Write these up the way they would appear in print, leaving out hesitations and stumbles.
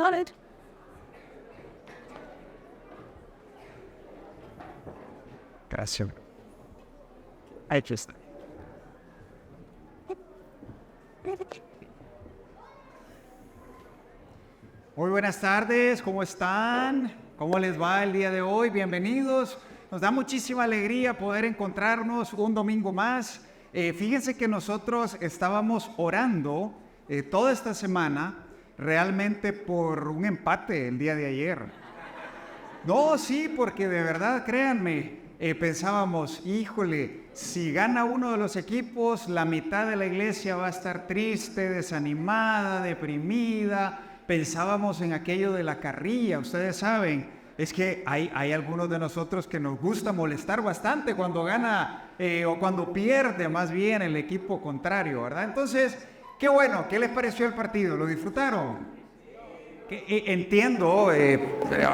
wanted. Gracias. Ahí está. Muy buenas tardes, ¿cómo están? ¿Cómo les va el día de hoy? Bienvenidos. Nos da muchísima alegría poder encontrarnos un domingo más. Fíjense que nosotros estábamos orando toda esta semana realmente por un empate el día de ayer. No, sí, porque de verdad, créanme, pensábamos, híjole, si gana uno de los equipos, la mitad de la iglesia va a estar triste, desanimada, deprimida. Pensábamos en aquello de la carrilla, ustedes saben, es que hay algunos de nosotros que nos gusta molestar bastante cuando gana o cuando pierde más bien el equipo contrario, ¿verdad? Entonces, qué bueno, ¿qué les pareció el partido? ¿Lo disfrutaron? Entiendo,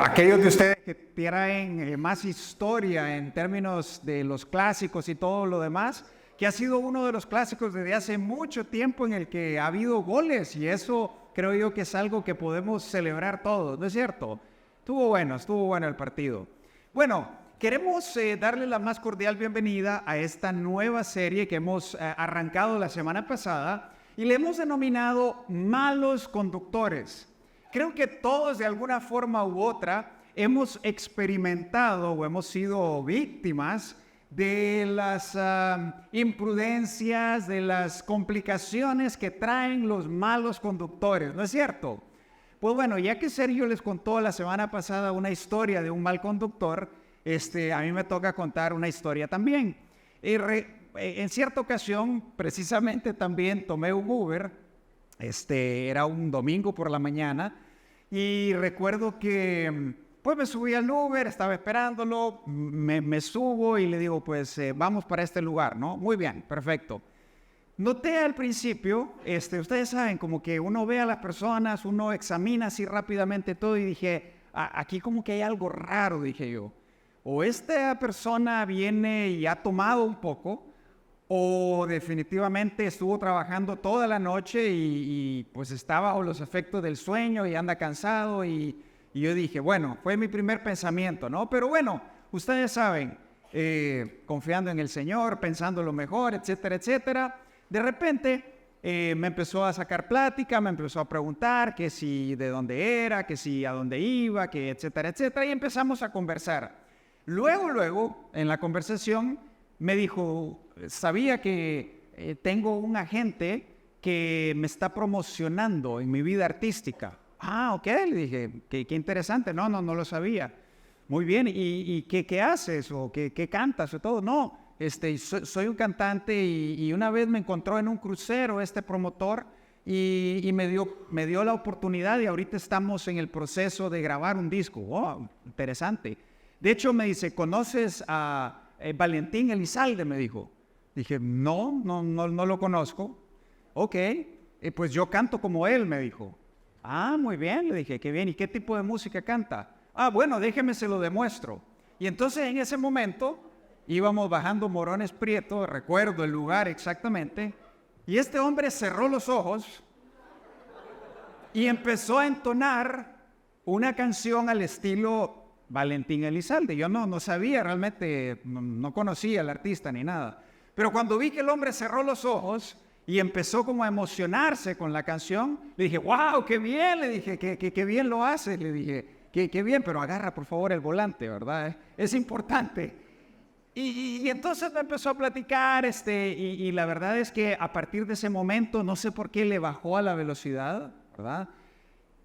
aquellos de ustedes que traen más historia en términos de los clásicos y todo lo demás, que ha sido uno de los clásicos desde hace mucho tiempo en el que ha habido goles, y eso creo yo que es algo que podemos celebrar todos, ¿no es cierto? Estuvo bueno el partido. Bueno, queremos darle la más cordial bienvenida a esta nueva serie que hemos arrancado la semana pasada y le hemos denominado Malos Conductores. Creo que todos de alguna forma u otra hemos experimentado o hemos sido víctimas de las imprudencias, de las complicaciones que traen los malos conductores, ¿no es cierto? Pues bueno, ya que Sergio les contó la semana pasada una historia de un mal conductor, a mí me toca contar una historia también. En cierta ocasión, precisamente también tomé un Uber, era un domingo por la mañana, y recuerdo que pues me subí al Uber, estaba esperándolo, me subo y le digo, pues vamos para este lugar, ¿no? Muy bien, perfecto. Noté al principio, ustedes saben, como que uno ve a las personas, uno examina así rápidamente todo y dije, aquí como que hay algo raro, dije yo. O esta persona viene y ha tomado un poco, o definitivamente estuvo trabajando toda la noche y pues estaba bajo los efectos del sueño y anda cansado y yo dije, bueno, fue mi primer pensamiento, ¿no? Pero bueno, ustedes saben, confiando en el Señor, pensando lo mejor, etcétera, etcétera. De repente me empezó a sacar plática, me empezó a preguntar que si de dónde era, que si a dónde iba, que etcétera, etcétera, y empezamos a conversar. Luego, en la conversación, me dijo, sabía que tengo un agente que me está promocionando en mi vida artística. Ah, ok, le dije, qué interesante, no lo sabía. Muy bien, ¿y qué haces o qué cantas o todo? No, soy un cantante y una vez me encontró en un crucero este promotor y me dio la oportunidad y ahorita estamos en el proceso de grabar un disco. Wow, interesante. De hecho, me dice, ¿conoces a Valentín Elizalde? Me dijo. Dije, no lo conozco. Ok, pues yo canto como él, me dijo. Ah, muy bien, le dije, qué bien. ¿Y qué tipo de música canta? Ah, bueno, déjeme se lo demuestro. Y entonces en ese momento íbamos bajando Morones Prieto, recuerdo el lugar exactamente, y este hombre cerró los ojos y empezó a entonar una canción al estilo Valentín Elizalde. Yo no sabía realmente, no conocía al artista ni nada. Pero cuando vi que el hombre cerró los ojos y empezó como a emocionarse con la canción, le dije, wow, qué bien, le dije, qué bien lo hace, le dije, qué bien, pero agarra por favor el volante, ¿verdad? Es importante. Y entonces me empezó a platicar, y la verdad es que a partir de ese momento, no sé por qué le bajó a la velocidad, ¿verdad?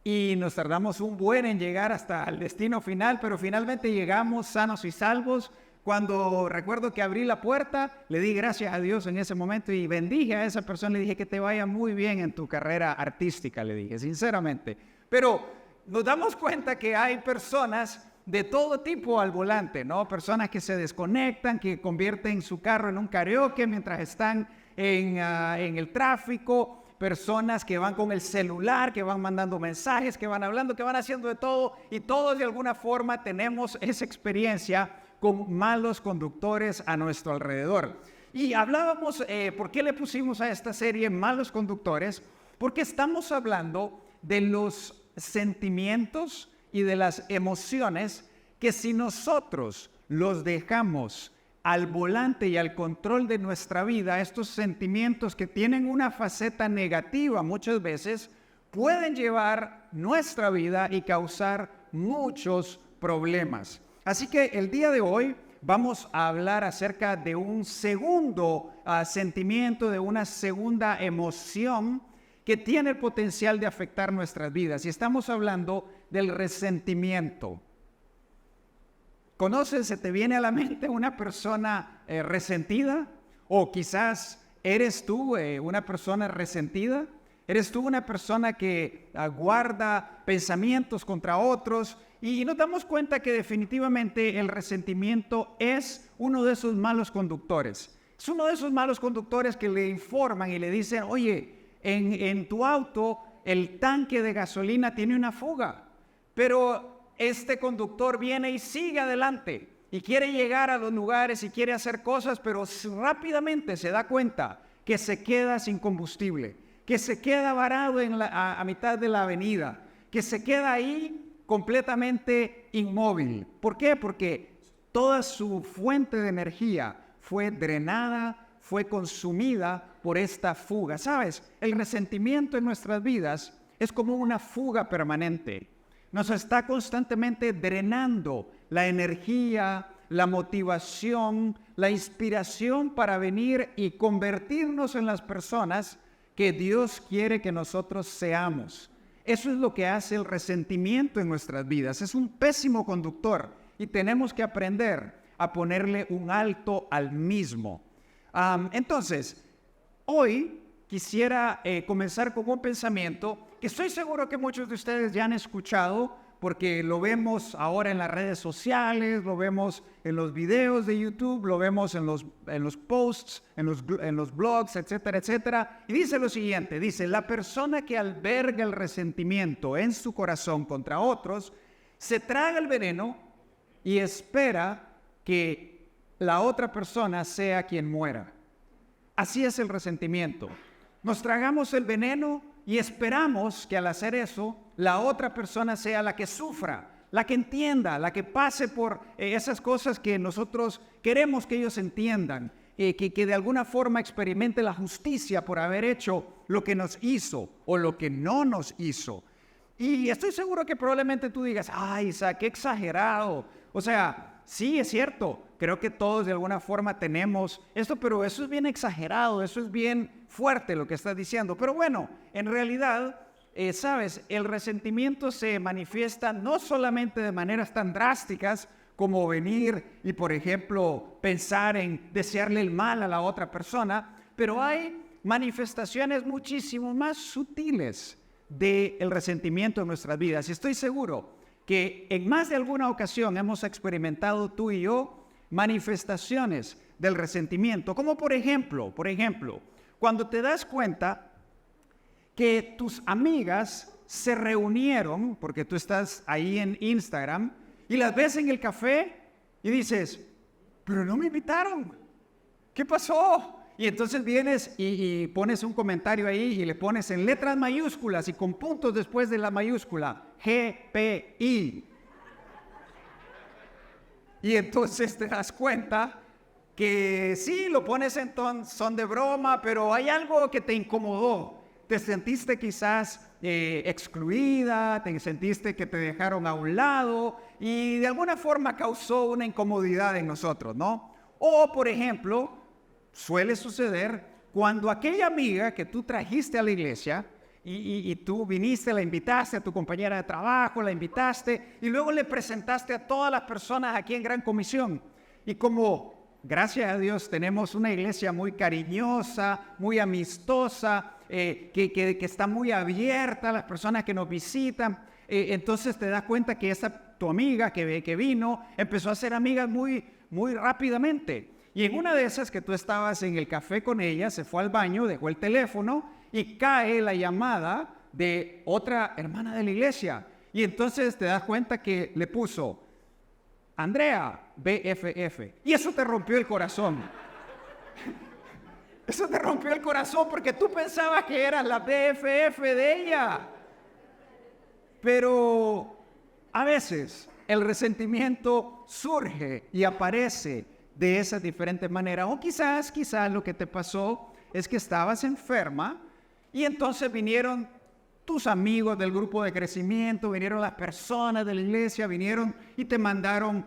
Y nos tardamos un buen en llegar hasta el destino final, pero finalmente llegamos sanos y salvos. Cuando recuerdo que abrí la puerta, le di gracias a Dios en ese momento y bendije a esa persona, le dije que te vaya muy bien en tu carrera artística, le dije, sinceramente. Pero nos damos cuenta que hay personas de todo tipo al volante, ¿no? Personas que se desconectan, que convierten su carro en un karaoke mientras están en el tráfico, personas que van con el celular, que van mandando mensajes, que van hablando, que van haciendo de todo, y todos de alguna forma tenemos esa experiencia con malos conductores a nuestro alrededor. Y hablábamos, ¿por qué le pusimos a esta serie Malos Conductores? Porque estamos hablando de los sentimientos y de las emociones que si nosotros los dejamos al volante y al control de nuestra vida, estos sentimientos que tienen una faceta negativa muchas veces, pueden llevar nuestra vida y causar muchos problemas. Así que el día de hoy vamos a hablar acerca de un segundo sentimiento, de una segunda emoción que tiene el potencial de afectar nuestras vidas. Y estamos hablando del resentimiento. ¿Conoces, se te viene a la mente una persona resentida? O quizás eres tú una persona resentida. ¿Eres tú una persona que guarda pensamientos contra otros? Y nos damos cuenta que definitivamente el resentimiento es uno de esos malos conductores. Es uno de esos malos conductores que le informan y le dicen, oye, en tu auto el tanque de gasolina tiene una fuga, pero este conductor viene y sigue adelante y quiere llegar a los lugares y quiere hacer cosas, pero rápidamente se da cuenta que se queda sin combustible, que se queda varado a mitad de la avenida, que se queda ahí completamente inmóvil. ¿Por qué? Porque toda su fuente de energía fue drenada, fue consumida por esta fuga. ¿Sabes? El resentimiento en nuestras vidas es como una fuga permanente. Nos está constantemente drenando la energía, la motivación, la inspiración para venir y convertirnos en las personas que Dios quiere que nosotros seamos. Eso es lo que hace el resentimiento en nuestras vidas. Es un pésimo conductor y tenemos que aprender a ponerle un alto al mismo. Entonces, hoy quisiera comenzar con un pensamiento que estoy seguro que muchos de ustedes ya han escuchado, porque lo vemos ahora en las redes sociales, lo vemos en los videos de YouTube, lo vemos en los posts, en los blogs, etcétera, etcétera. Y dice lo siguiente, dice, la persona que alberga el resentimiento en su corazón contra otros, se traga el veneno y espera que la otra persona sea quien muera. Así es el resentimiento. Nos tragamos el veneno y esperamos que al hacer eso, la otra persona sea la que sufra, la que entienda, la que pase por esas cosas que nosotros queremos que ellos entiendan, que de alguna forma experimente la justicia por haber hecho lo que nos hizo o lo que no nos hizo. Y estoy seguro que probablemente tú digas, ay, Isaac, qué exagerado. O sea, sí, es cierto, creo que todos de alguna forma tenemos esto, pero eso es bien exagerado, eso es bien fuerte lo que estás diciendo. Pero bueno, en realidad, sabes, el resentimiento se manifiesta no solamente de maneras tan drásticas como venir y, por ejemplo, pensar en desearle el mal a la otra persona, pero hay manifestaciones muchísimo más sutiles del resentimiento en nuestras vidas. Y estoy seguro que en más de alguna ocasión hemos experimentado tú y yo manifestaciones del resentimiento, como por ejemplo, cuando te das cuenta que tus amigas se reunieron, porque tú estás ahí en Instagram, y las ves en el café y dices, pero no me invitaron, ¿qué pasó? Y entonces vienes y pones un comentario ahí y le pones en letras mayúsculas y con puntos después de la mayúscula, GPI. Y entonces te das cuenta que sí, lo pones en son de broma, pero hay algo que te incomodó. Te sentiste quizás excluida, te sentiste que te dejaron a un lado y de alguna forma causó una incomodidad en nosotros, ¿no? O, por ejemplo, suele suceder cuando aquella amiga que tú trajiste a la iglesia y tú viniste, la invitaste a tu compañera de trabajo, la invitaste y luego le presentaste a todas las personas aquí en Gran Comisión. Y como, gracias a Dios, tenemos una iglesia muy cariñosa, muy amistosa, que está muy abierta a las personas que nos visitan, entonces te das cuenta que tu amiga que vino empezó a ser amiga muy rápidamente. Y en una de esas que tú estabas en el café con ella, se fue al baño, dejó el teléfono y cae la llamada de otra hermana de la iglesia. Y entonces te das cuenta que le puso, Andrea, BFF. Y eso te rompió el corazón. Eso te rompió el corazón porque tú pensabas que eras la BFF de ella. Pero a veces el resentimiento surge y aparece de esas diferentes maneras. O quizás lo que te pasó es que estabas enferma y entonces vinieron tus amigos del grupo de crecimiento, vinieron las personas de la iglesia, vinieron y te mandaron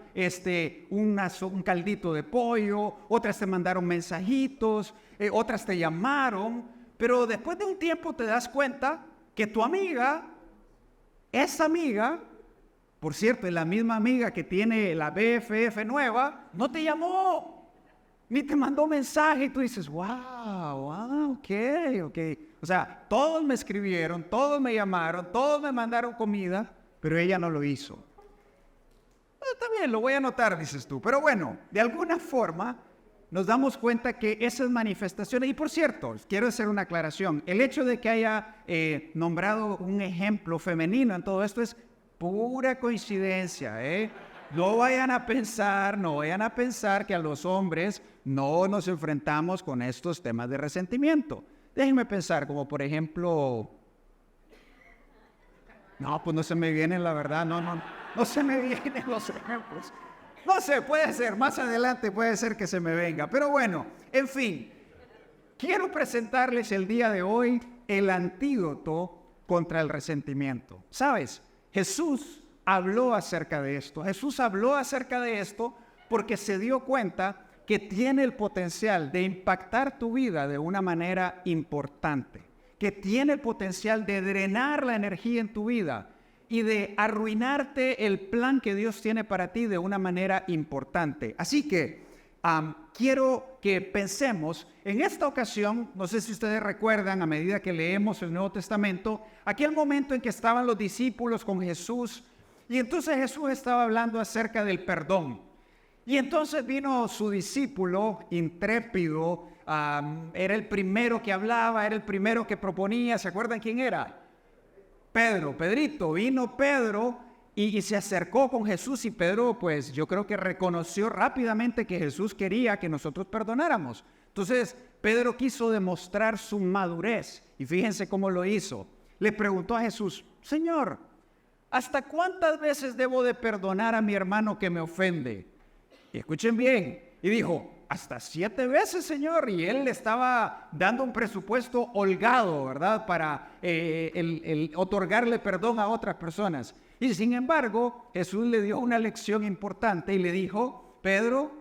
un caldito de pollo, otras te mandaron mensajitos, otras te llamaron, pero después de un tiempo te das cuenta que tu amiga, esa amiga, por cierto, es la misma amiga que tiene la BFF nueva, no te llamó, ni te mandó mensaje y tú dices, wow, ok. O sea, todos me escribieron, todos me llamaron, todos me mandaron comida, pero ella no lo hizo. Está bien, lo voy a anotar, dices tú. Pero bueno, de alguna forma nos damos cuenta que esas manifestaciones, y por cierto, quiero hacer una aclaración, el hecho de que haya nombrado un ejemplo femenino en todo esto es pura coincidencia, ¿eh? No vayan a pensar que a los hombres no nos enfrentamos con estos temas de resentimiento. Déjenme pensar, como por ejemplo, no, pues no se me vienen, la verdad, no se me vienen los ejemplos. No sé, puede ser, más adelante puede ser que se me venga, pero bueno, en fin, quiero presentarles el día de hoy el antídoto contra el resentimiento. ¿Sabes? Jesús habló acerca de esto. Jesús habló acerca de esto porque se dio cuenta que tiene el potencial de impactar tu vida de una manera importante, que tiene el potencial de drenar la energía en tu vida y de arruinarte el plan que Dios tiene para ti de una manera importante. Así que quiero que pensemos en esta ocasión, no sé si ustedes recuerdan a medida que leemos el Nuevo Testamento, aquel momento en que estaban los discípulos con Jesús y entonces Jesús estaba hablando acerca del perdón. Y entonces vino su discípulo intrépido, era el primero que hablaba, era el primero que proponía. ¿Se acuerdan quién era? Pedrito. Vino Pedro y se acercó con Jesús y Pedro, pues yo creo que reconoció rápidamente que Jesús quería que nosotros perdonáramos. Entonces Pedro quiso demostrar su madurez y fíjense cómo lo hizo. Le preguntó a Jesús, Señor, ¿hasta cuántas veces debo de perdonar a mi hermano que me ofende? Y escuchen bien, y dijo, hasta 7 veces, Señor, y él le estaba dando un presupuesto holgado, ¿verdad? Para el otorgarle perdón a otras personas. Y sin embargo, Jesús le dio una lección importante y le dijo, Pedro,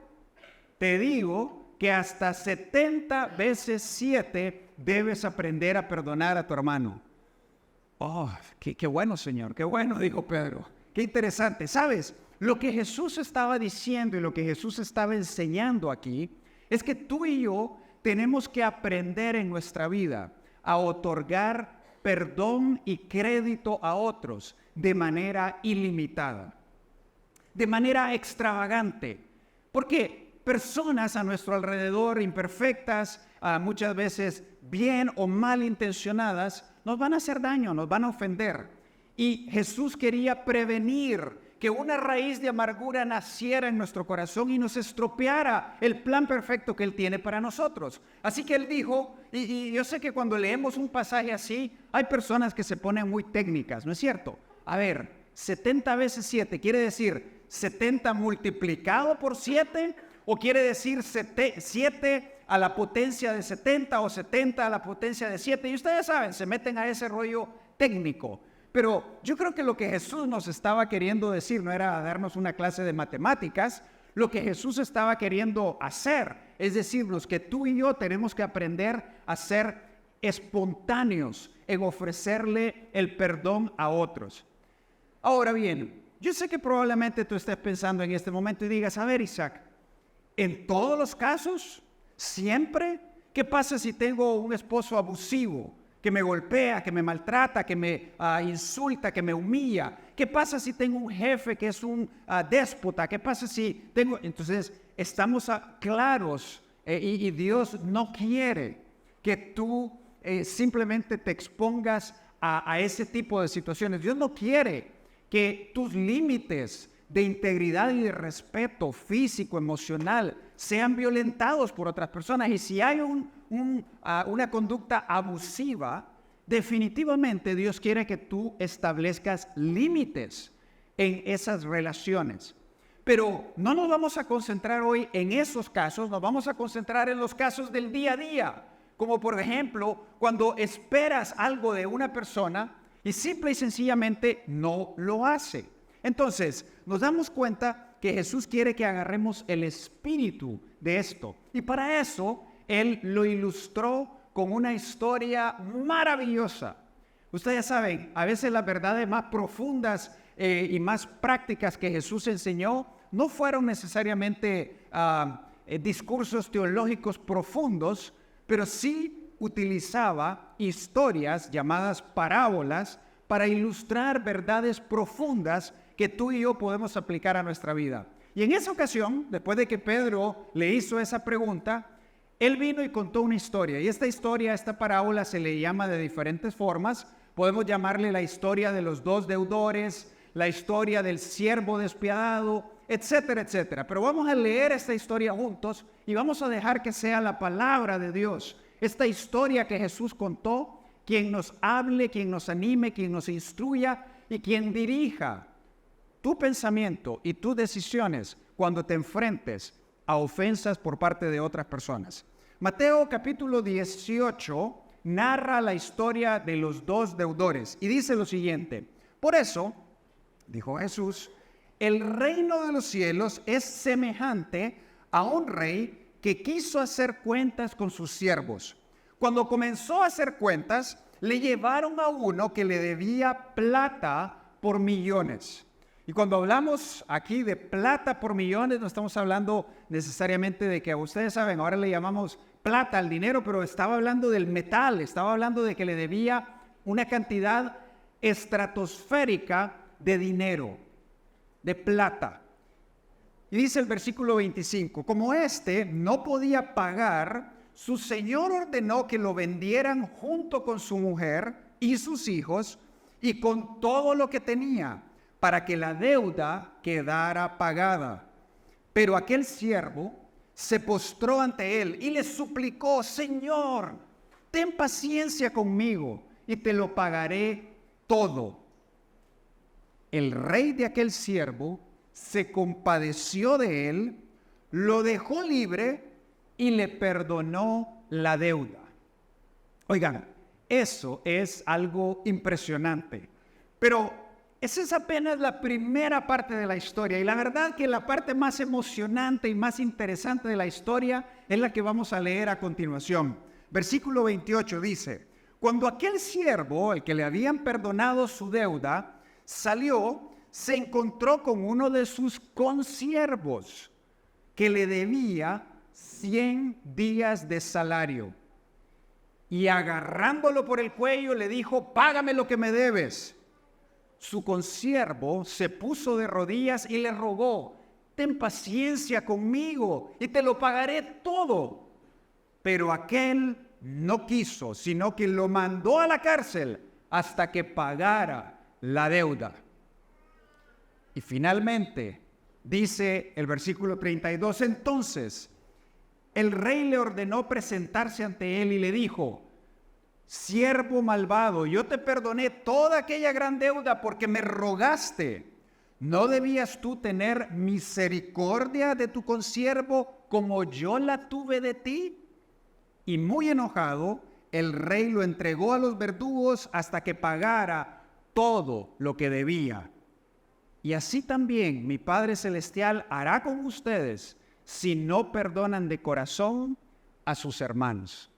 te digo que hasta 70 veces 7 debes aprender a perdonar a tu hermano. Oh, qué bueno, Señor, qué bueno, dijo Pedro. Qué interesante, ¿sabes? Lo que Jesús estaba diciendo y lo que Jesús estaba enseñando aquí es que tú y yo tenemos que aprender en nuestra vida a otorgar perdón y crédito a otros de manera ilimitada, de manera extravagante. Porque personas a nuestro alrededor, imperfectas, muchas veces bien o mal intencionadas, nos van a hacer daño, nos van a ofender. Y Jesús quería prevenir que una raíz de amargura naciera en nuestro corazón y nos estropeara el plan perfecto que Él tiene para nosotros. Así que Él dijo, y yo sé que cuando leemos un pasaje así, hay personas que se ponen muy técnicas, ¿no es cierto? A ver, 70 veces 7, ¿quiere decir 70 multiplicado por 7? ¿O quiere decir 7 a la potencia de 70 o 70 a la potencia de 7? Y ustedes saben, se meten a ese rollo técnico. Pero yo creo que lo que Jesús nos estaba queriendo decir no era darnos una clase de matemáticas. Lo que Jesús estaba queriendo hacer es decirnos que tú y yo tenemos que aprender a ser espontáneos en ofrecerle el perdón a otros. Ahora bien, yo sé que probablemente tú estés pensando en este momento y digas, a ver, Isaac, ¿en todos los casos? ¿Siempre? ¿Qué pasa si tengo un esposo abusivo? Que me golpea, que me maltrata, que me insulta, que me humilla. ¿Qué pasa si tengo un jefe que es un déspota? ¿Qué pasa si tengo...? Entonces, estamos claros y Dios no quiere que tú simplemente te expongas a ese tipo de situaciones. Dios no quiere que tus límites de integridad y de respeto físico, emocional, sean violentados por otras personas. Y si hay una conducta abusiva, definitivamente Dios quiere que tú establezcas límites en esas relaciones. Pero no nos vamos a concentrar hoy en esos casos, nos vamos a concentrar en los casos del día a día, como por ejemplo, cuando esperas algo de una persona y simple y sencillamente no lo hace. Entonces, nos damos cuenta que Jesús quiere que agarremos el espíritu de esto. Y para eso, Él lo ilustró con una historia maravillosa. Ustedes saben, a veces las verdades más profundas y más prácticas que Jesús enseñó no fueron necesariamente discursos teológicos profundos, pero sí utilizaba historias llamadas parábolas para ilustrar verdades profundas que tú y yo podemos aplicar a nuestra vida. Y en esa ocasión, después de que Pedro le hizo esa pregunta, él vino y contó una historia. Y esta historia, esta parábola se le llama de diferentes formas. Podemos llamarle la historia de los dos deudores, la historia del siervo despiadado, etcétera, etcétera. Pero vamos a leer esta historia juntos y vamos a dejar que sea la palabra de Dios, esta historia que Jesús contó, quien nos hable, quien nos anime, quien nos instruya y quien dirija tu pensamiento y tus decisiones cuando te enfrentes a ofensas por parte de otras personas. Mateo capítulo 18 narra la historia de los dos deudores y dice lo siguiente: por eso, dijo Jesús, el reino de los cielos es semejante a un rey que quiso hacer cuentas con sus siervos. Cuando comenzó a hacer cuentas, le llevaron a uno que le debía plata por millones. Y cuando hablamos aquí de plata por millones, no estamos hablando necesariamente de que ustedes saben, ahora le llamamos plata al dinero, pero estaba hablando del metal, estaba hablando de que le debía una cantidad estratosférica de dinero, de plata. Y dice el versículo 25, como éste no podía pagar, su señor ordenó que lo vendieran junto con su mujer y sus hijos y con todo lo que tenía, para que la deuda quedara pagada. Pero aquel siervo se postró ante él y le suplicó: Señor, ten paciencia conmigo y te lo pagaré todo. El rey de aquel siervo se compadeció de él, lo dejó libre y le perdonó la deuda. Oigan, eso es algo impresionante. Pero esa es apenas la primera parte de la historia. Y la verdad que la parte más emocionante y más interesante de la historia es la que vamos a leer a continuación. Versículo 28 dice: cuando aquel siervo, el que le habían perdonado su deuda, salió, se encontró con uno de sus consiervos que le debía 100 días de salario. Y agarrándolo por el cuello le dijo: págame lo que me debes. Su consiervo se puso de rodillas y le rogó: ten paciencia conmigo y te lo pagaré todo. Pero aquel no quiso, sino que lo mandó a la cárcel hasta que pagara la deuda. Y finalmente, dice el versículo 32, entonces el rey le ordenó presentarse ante él y le dijo: siervo malvado, yo te perdoné toda aquella gran deuda porque me rogaste. ¿No debías tú tener misericordia de tu consiervo como yo la tuve de ti? Y muy enojado, el rey lo entregó a los verdugos hasta que pagara todo lo que debía. Y así también mi Padre Celestial hará con ustedes si no perdonan de corazón a sus hermanos.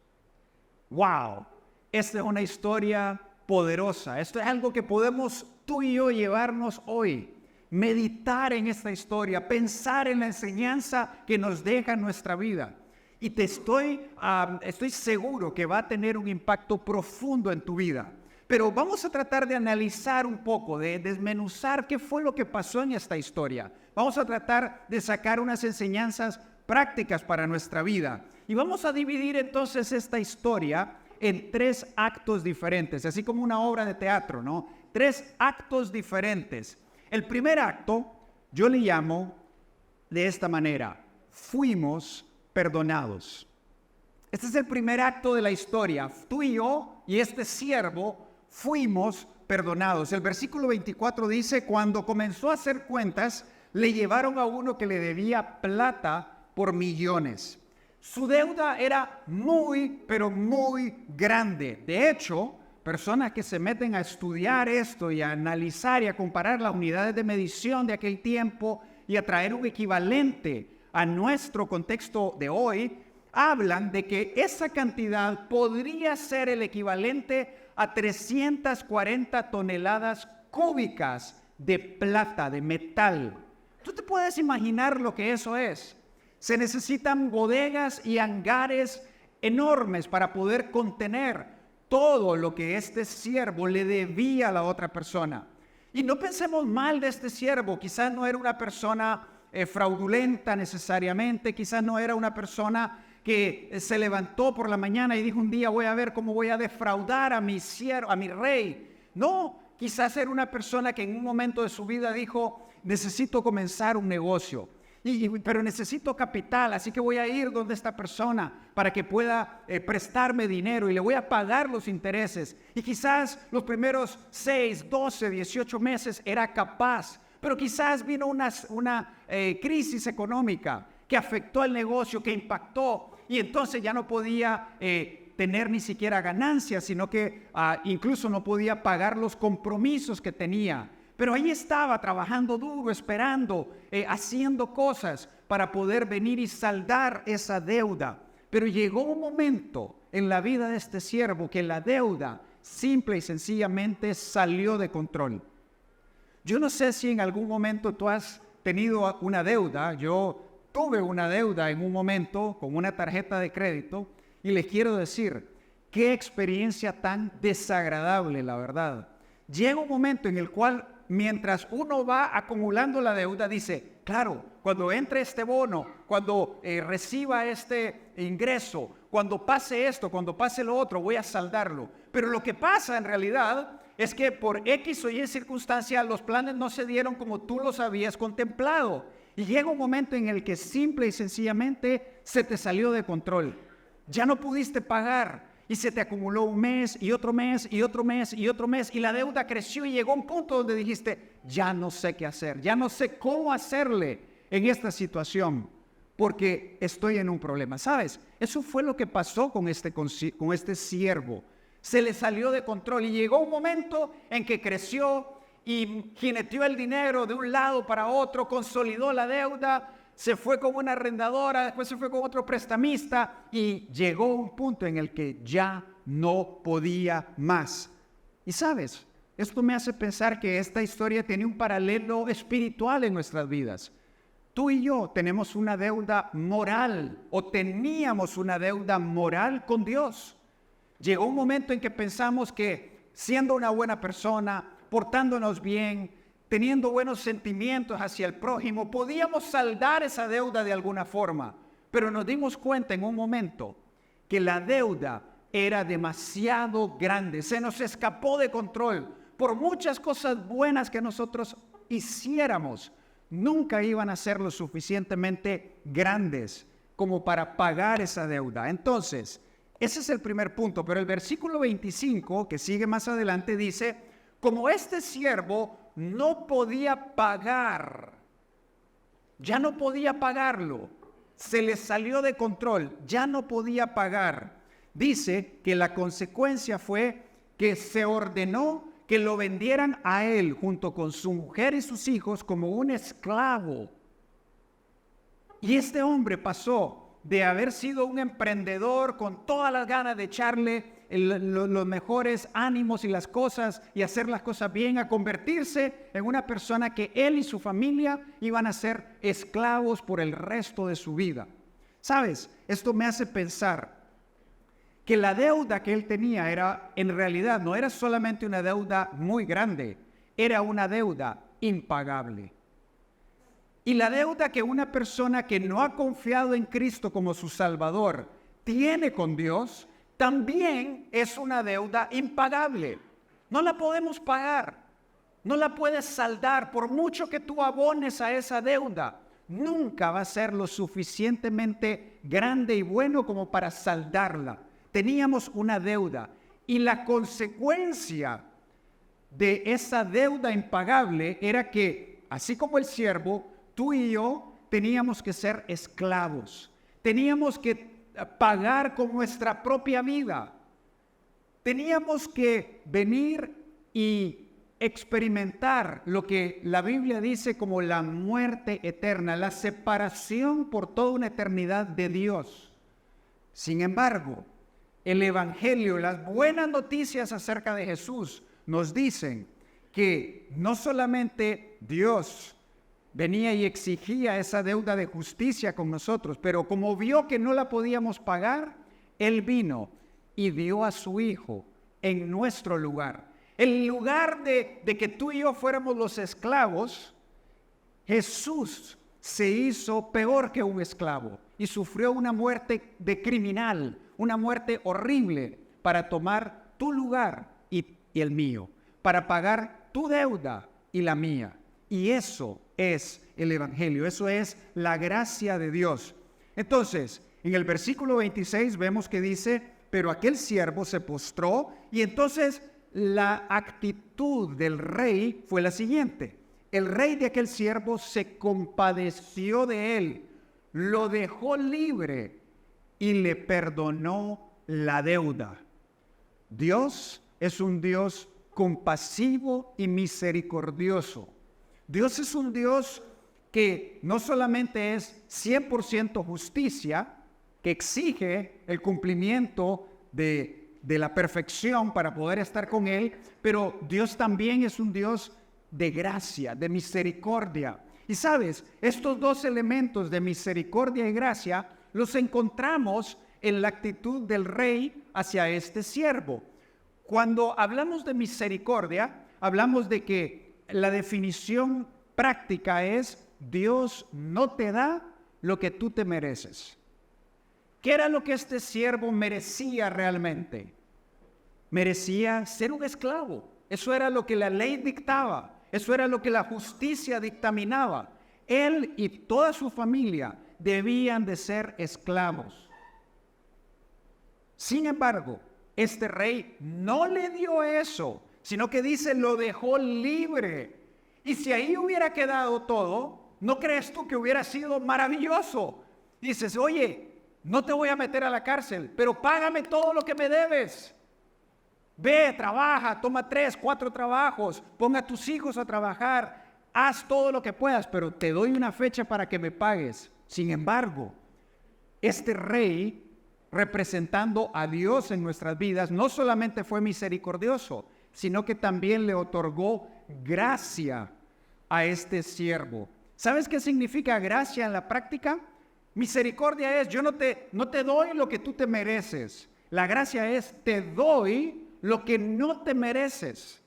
¡Wow! Esta es una historia poderosa. Esto es algo que podemos tú y yo llevarnos hoy. Meditar en esta historia, pensar en la enseñanza que nos deja nuestra vida. Y estoy seguro que va a tener un impacto profundo en tu vida. Pero vamos a tratar de analizar un poco, de desmenuzar qué fue lo que pasó en esta historia. Vamos a tratar de sacar unas enseñanzas prácticas para nuestra vida. Y vamos a dividir entonces esta historia en 3 actos diferentes, así como una obra de teatro, ¿no? 3 actos diferentes. El primer acto yo le llamo de esta manera: fuimos perdonados. Este es el primer acto de la historia. Tú y yo y este siervo fuimos perdonados. El versículo 24 dice, cuando comenzó a hacer cuentas, le llevaron a uno que le debía plata por millones. Su deuda era muy, pero muy grande. De hecho, personas que se meten a estudiar esto y a analizar y a comparar las unidades de medición de aquel tiempo y a traer un equivalente a nuestro contexto de hoy, hablan de que esa cantidad podría ser el equivalente a 340 toneladas cúbicas de plata, de metal. ¿Tú te puedes imaginar lo que eso es? Se necesitan bodegas y hangares enormes para poder contener todo lo que este siervo le debía a la otra persona. Y no pensemos mal de este siervo, quizás no era una persona fraudulenta necesariamente, quizás no era una persona que se levantó por la mañana y dijo un día voy a ver cómo voy a defraudar a mi siervo, a mi rey. No, quizás era una persona que en un momento de su vida dijo necesito comenzar un negocio. Pero necesito capital, así que voy a ir donde esta persona para que pueda prestarme dinero y le voy a pagar los intereses. Y quizás los primeros 6, 12, 18 meses era capaz, pero quizás vino una crisis económica que afectó el negocio, que impactó y entonces ya no podía tener ni siquiera ganancias, sino que incluso no podía pagar los compromisos que tenía. Pero ahí estaba trabajando duro, esperando, haciendo cosas para poder venir y saldar esa deuda. Pero llegó un momento en la vida de este siervo que la deuda simple y sencillamente salió de control. Yo no sé si en algún momento tú has tenido una deuda. Yo tuve una deuda en un momento con una tarjeta de crédito y les quiero decir, qué experiencia tan desagradable, la verdad. Llega un momento en el cual mientras uno va acumulando la deuda, dice, claro, cuando entre este bono, cuando reciba este ingreso, cuando pase esto, cuando pase lo otro, voy a saldarlo. Pero lo que pasa en realidad es que por X o Y circunstancia los planes no se dieron como tú los habías contemplado. Y llega un momento en el que simple y sencillamente se te salió de control. Ya no pudiste pagar. Y se te acumuló un mes y otro mes y otro mes y otro mes y la deuda creció y llegó a un punto donde dijiste, ya no sé qué hacer, ya no sé cómo hacerle en esta situación porque estoy en un problema. ¿Sabes? Eso fue lo que pasó con este siervo. Se le salió de control y llegó un momento en que creció y jineteó el dinero de un lado para otro, consolidó la deuda, se fue con una arrendadora, después se fue con otro prestamista y llegó a un punto en el que ya no podía más. Y sabes, esto me hace pensar que esta historia tiene un paralelo espiritual en nuestras vidas. Tú y yo tenemos una deuda moral o teníamos una deuda moral con Dios. Llegó un momento en que pensamos que siendo una buena persona, portándonos bien, teniendo buenos sentimientos hacia el prójimo, podíamos saldar esa deuda de alguna forma. Pero nos dimos cuenta en un momento que la deuda era demasiado grande, se nos escapó de control. Por muchas cosas buenas que nosotros hiciéramos, nunca iban a ser lo suficientemente grandes como para pagar esa deuda. Entonces, ese es el primer punto, pero el versículo 25, que sigue más adelante, dice, como este siervo no podía pagar, ya no podía pagarlo, se le salió de control, ya no podía pagar. Dice que la consecuencia fue que se ordenó que lo vendieran a él junto con su mujer y sus hijos como un esclavo. Y este hombre pasó de haber sido un emprendedor con todas las ganas de echarle los mejores ánimos y las cosas y hacer las cosas bien, a convertirse en una persona que él y su familia iban a ser esclavos por el resto de su vida. ¿Sabes? Esto me hace pensar que la deuda que él tenía era, en realidad, no era solamente una deuda muy grande, era una deuda impagable. Y la deuda que una persona que no ha confiado en Cristo como su Salvador tiene con Dios, también es una deuda impagable. No la podemos pagar, no la puedes saldar por mucho que tú abones a esa deuda. nunca va a ser lo suficientemente grande y bueno como para saldarla. Teníamos una deuda y la consecuencia de esa deuda impagable era que, así como el siervo, tú y yo teníamos que ser esclavos. Teníamos que pagar con nuestra propia vida. Teníamos que venir y experimentar lo que la Biblia dice como la muerte eterna, la separación por toda una eternidad de Dios. Sin embargo, el Evangelio, las buenas noticias acerca de Jesús nos dicen que no solamente Dios venía y exigía esa deuda de justicia con nosotros, pero como vio que no la podíamos pagar, Él vino y dio a su Hijo en nuestro lugar. En lugar de que tú y yo fuéramos los esclavos, Jesús se hizo peor que un esclavo y sufrió una muerte de criminal, una muerte horrible para tomar tu lugar y el mío, para pagar tu deuda y la mía. Y eso es el Evangelio, eso es la gracia de Dios. Entonces, en el versículo 26 vemos que dice, pero aquel siervo se postró y entonces la actitud del rey fue la siguiente. El rey de aquel siervo se compadeció de él, lo dejó libre y le perdonó la deuda. Dios es un Dios compasivo y misericordioso. Dios es un Dios que no solamente es 100% justicia, que exige el cumplimiento de la perfección para poder estar con Él, pero Dios también es un Dios de gracia, de misericordia. Y sabes, estos dos elementos de misericordia y gracia los encontramos en la actitud del rey hacia este siervo. Cuando hablamos de misericordia, hablamos de que la definición práctica es: Dios no te da lo que tú te mereces. ¿Qué era lo que este siervo merecía realmente? Merecía ser un esclavo. Eso era lo que la ley dictaba. Eso era lo que la justicia dictaminaba. Él y toda su familia debían de ser esclavos. Sin embargo, este rey no le dio eso, sino que dice, lo dejó libre. Y si ahí hubiera quedado todo, ¿no crees tú que hubiera sido maravilloso? Dices, oye, no te voy a meter a la cárcel, pero págame todo lo que me debes. Ve, trabaja, toma 3, 4 trabajos, ponga a tus hijos a trabajar, haz todo lo que puedas, pero te doy una fecha para que me pagues. Sin embargo, este rey, representando a Dios en nuestras vidas, no solamente fue misericordioso, sino que también le otorgó gracia a este siervo. ¿Sabes qué significa gracia en la práctica? Misericordia es, yo no te doy lo que tú te mereces. La gracia es, te doy lo que no te mereces.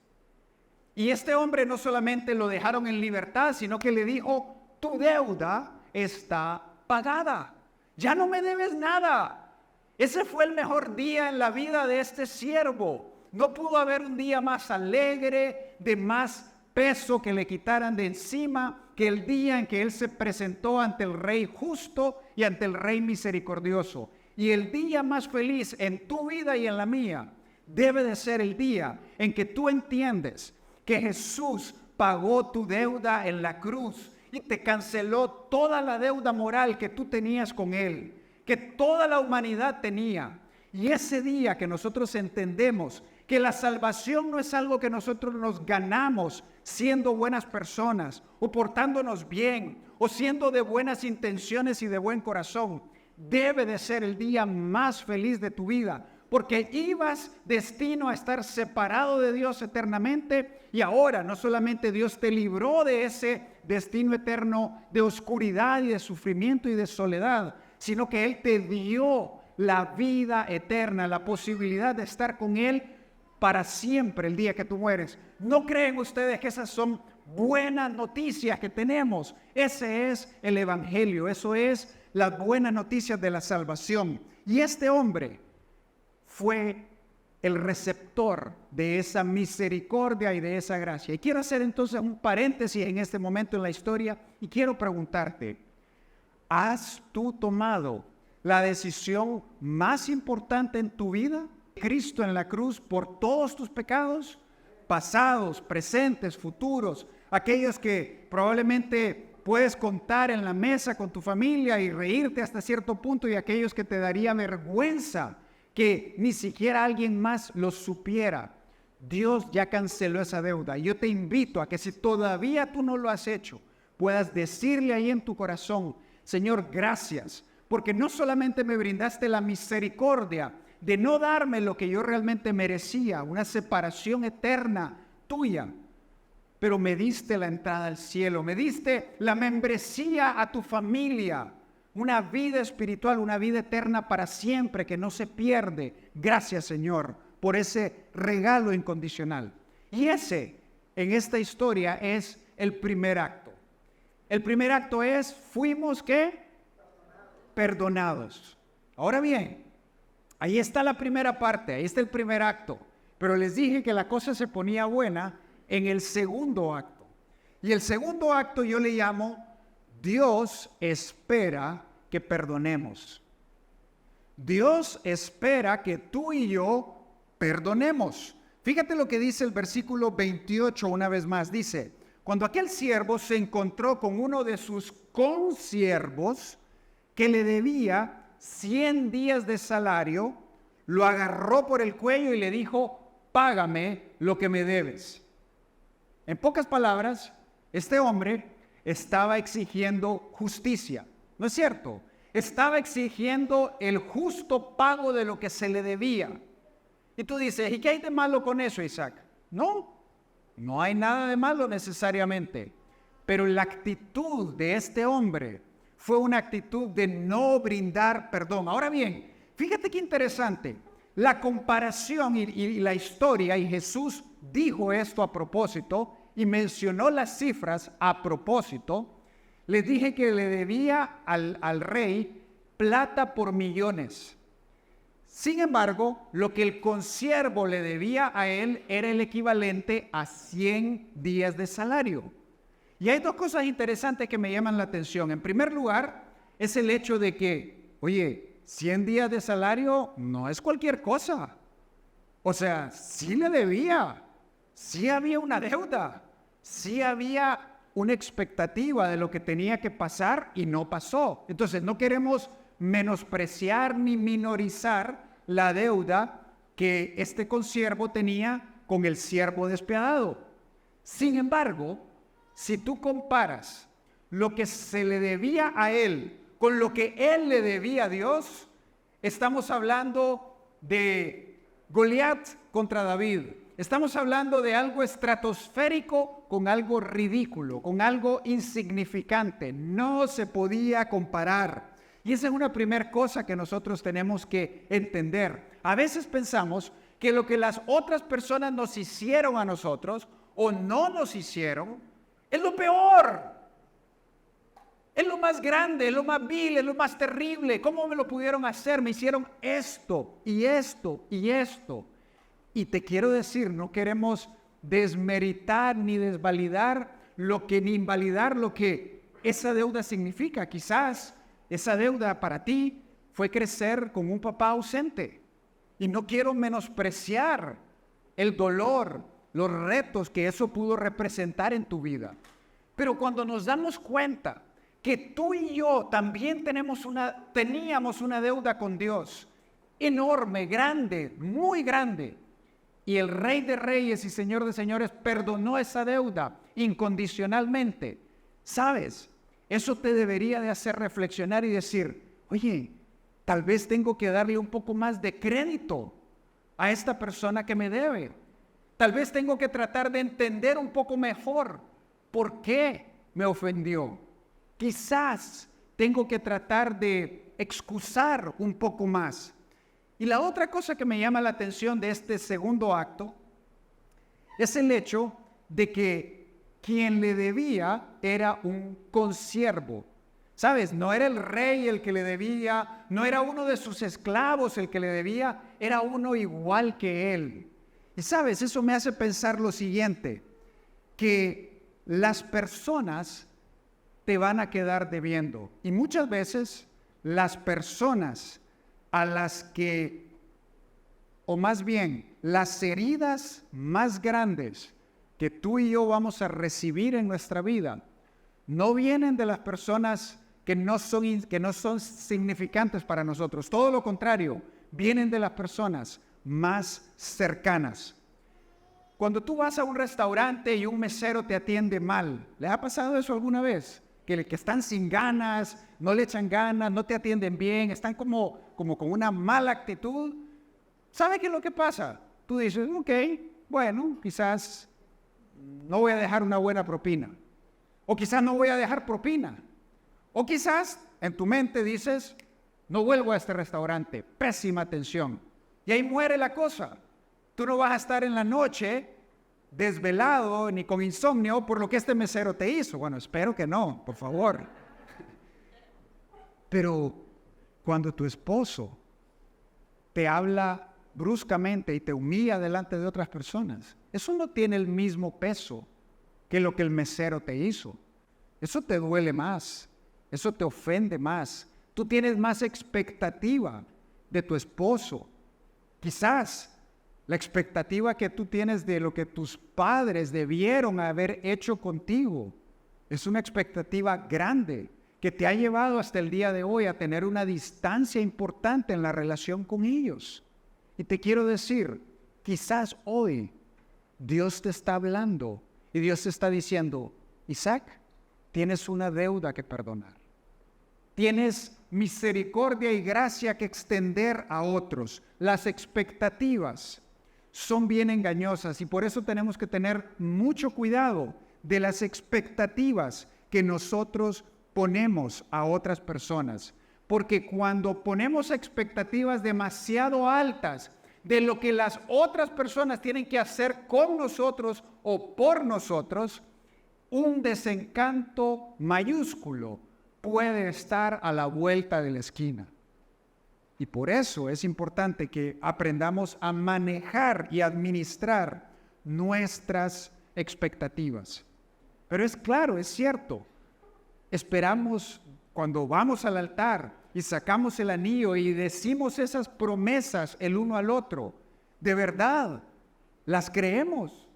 Y este hombre no solamente lo dejaron en libertad, sino que le dijo, tu deuda está pagada. Ya no me debes nada. Ese fue el mejor día en la vida de este siervo. No pudo haber un día más alegre, de más peso que le quitaran de encima, que el día en que él se presentó ante el Rey justo y ante el Rey misericordioso. Y el día más feliz en tu vida y en la mía debe de ser el día en que tú entiendes que Jesús pagó tu deuda en la cruz y te canceló toda la deuda moral que tú tenías con Él, que toda la humanidad tenía. Y ese día que nosotros entendemos que la salvación no es algo que nosotros nos ganamos siendo buenas personas o portándonos bien o siendo de buenas intenciones y de buen corazón, debe de ser el día más feliz de tu vida, porque ibas destino a estar separado de Dios eternamente y ahora no solamente Dios te libró de ese destino eterno de oscuridad y de sufrimiento y de soledad, sino que Él te dio la vida eterna, la posibilidad de estar con Él para siempre el día que tú mueres. ¿No creen ustedes que esas son buenas noticias que tenemos? Ese es el Evangelio, eso es las buenas noticias de la salvación. Y este hombre fue el receptor de esa misericordia y de esa gracia. Y quiero hacer entonces un paréntesis en este momento en la historia y quiero preguntarte, ¿has tú tomado la decisión más importante en tu vida? Cristo en la cruz por todos tus pecados, pasados, presentes, futuros, aquellos que probablemente puedes contar en la mesa con tu familia y reírte hasta cierto punto, y aquellos que te daría vergüenza que ni siquiera alguien más lo supiera. Dios ya canceló esa deuda. Yo te invito a que si todavía tú no lo has hecho, puedas decirle ahí en tu corazón, Señor, gracias, porque no solamente me brindaste la misericordia de no darme lo que yo realmente merecía, una separación eterna tuya, pero me diste la entrada al cielo, me diste la membresía a tu familia, una vida espiritual, una vida eterna para siempre que no se pierde. Gracias, Señor, por ese regalo incondicional. Y ese, en esta historia, es el primer acto. El primer acto es, fuimos, ¿qué? Perdonados. Ahora bien, ahí está la primera parte, ahí está el primer acto. Pero les dije que la cosa se ponía buena en el segundo acto. Y el segundo acto yo le llamo, Dios espera que perdonemos. Dios espera que tú y yo perdonemos. Fíjate lo que dice el versículo 28 una vez más. Dice, cuando aquel siervo se encontró con uno de sus consiervos que le debía 100 días de salario, lo agarró por el cuello y le dijo, págame lo que me debes. En pocas palabras, este hombre estaba exigiendo justicia, ¿no es cierto? Estaba exigiendo el justo pago de lo que se le debía. Y tú dices, ¿y qué hay de malo con eso, Isaac? No hay nada de malo necesariamente. Pero la actitud de este hombre fue una actitud de no brindar perdón. Ahora bien, fíjate qué interesante. La comparación y la historia, y Jesús dijo esto a propósito y mencionó las cifras a propósito. Les dije que le debía al rey plata por millones. Sin embargo, lo que el consiervo le debía a él era el equivalente a 100 días de salario. Y hay dos cosas interesantes que me llaman la atención. En primer lugar, es el hecho de que, oye, 100 días de salario no es cualquier cosa. O sea, sí le debía, sí había una deuda, sí había una expectativa de lo que tenía que pasar y no pasó. Entonces, no queremos menospreciar ni minorizar la deuda que este consiervo tenía con el siervo despiadado. Sin embargo, si tú comparas lo que se le debía a él con lo que él le debía a Dios, estamos hablando de Goliat contra David. Estamos hablando de algo estratosférico con algo ridículo, con algo insignificante. No se podía comparar. Y esa es una primera cosa que nosotros tenemos que entender. A veces pensamos que lo que las otras personas nos hicieron a nosotros o no nos hicieron es lo peor. Es lo más grande, es lo más vil, es lo más terrible. ¿Cómo me lo pudieron hacer? Me hicieron esto y esto y esto. Y te quiero decir, no queremos desmeritar ni desvalidar ni invalidar lo que esa deuda significa. Quizás esa deuda para ti fue crecer con un papá ausente. Y no quiero menospreciar el dolor, los retos que eso pudo representar en tu vida. Pero cuando nos damos cuenta que tú y yo también teníamos una deuda con Dios, enorme, grande, muy grande, y el Rey de Reyes y Señor de Señores perdonó esa deuda incondicionalmente, ¿sabes? Eso te debería de hacer reflexionar y decir, oye, tal vez tengo que darle un poco más de crédito a esta persona que me debe. Tal vez tengo que tratar de entender un poco mejor por qué me ofendió. Quizás tengo que tratar de excusar un poco más. Y la otra cosa que me llama la atención de este segundo acto es el hecho de que quien le debía era un consiervo. ¿Sabes? No era el rey el que le debía, no era uno de sus esclavos el que le debía, era uno igual que él. Y sabes, eso me hace pensar lo siguiente, que las personas te van a quedar debiendo. Y muchas veces las personas a las que, o más bien, las heridas más grandes que tú y yo vamos a recibir en nuestra vida, no vienen de las personas que no son significantes para nosotros. Todo lo contrario, vienen de las personas más cercanas. Cuando tú vas a un restaurante y un mesero te atiende mal, ¿le ha pasado eso alguna vez? Que están sin ganas, no le echan ganas, no te atienden bien, están como con una mala actitud. ¿Sabe qué es lo que pasa? Tú dices, ok, bueno, quizás no voy a dejar una buena propina. O quizás no voy a dejar propina. O quizás en tu mente dices, no vuelvo a este restaurante, pésima atención. Y ahí muere la cosa. Tú no vas a estar en la noche desvelado ni con insomnio por lo que este mesero te hizo. Bueno, espero que no, por favor. Pero cuando tu esposo te habla bruscamente y te humilla delante de otras personas, eso no tiene el mismo peso que lo que el mesero te hizo. Eso te duele más, eso te ofende más. Tú tienes más expectativa de tu esposo. Quizás la expectativa que tú tienes de lo que tus padres debieron haber hecho contigo es una expectativa grande que te ha llevado hasta el día de hoy a tener una distancia importante en la relación con ellos. Y te quiero decir, quizás hoy Dios te está hablando y Dios te está diciendo, Isaac, tienes una deuda que perdonar. Tienes misericordia y gracia que extender a otros. Las expectativas son bien engañosas y por eso tenemos que tener mucho cuidado de las expectativas que nosotros ponemos a otras personas. Porque cuando ponemos expectativas demasiado altas de lo que las otras personas tienen que hacer con nosotros o por nosotros, un desencanto mayúsculo puede estar a la vuelta de la esquina. Y por eso es importante que aprendamos a manejar y administrar nuestras expectativas. Pero es claro, es cierto, esperamos cuando vamos al altar y sacamos el anillo y decimos esas promesas el uno al otro, de verdad las creemos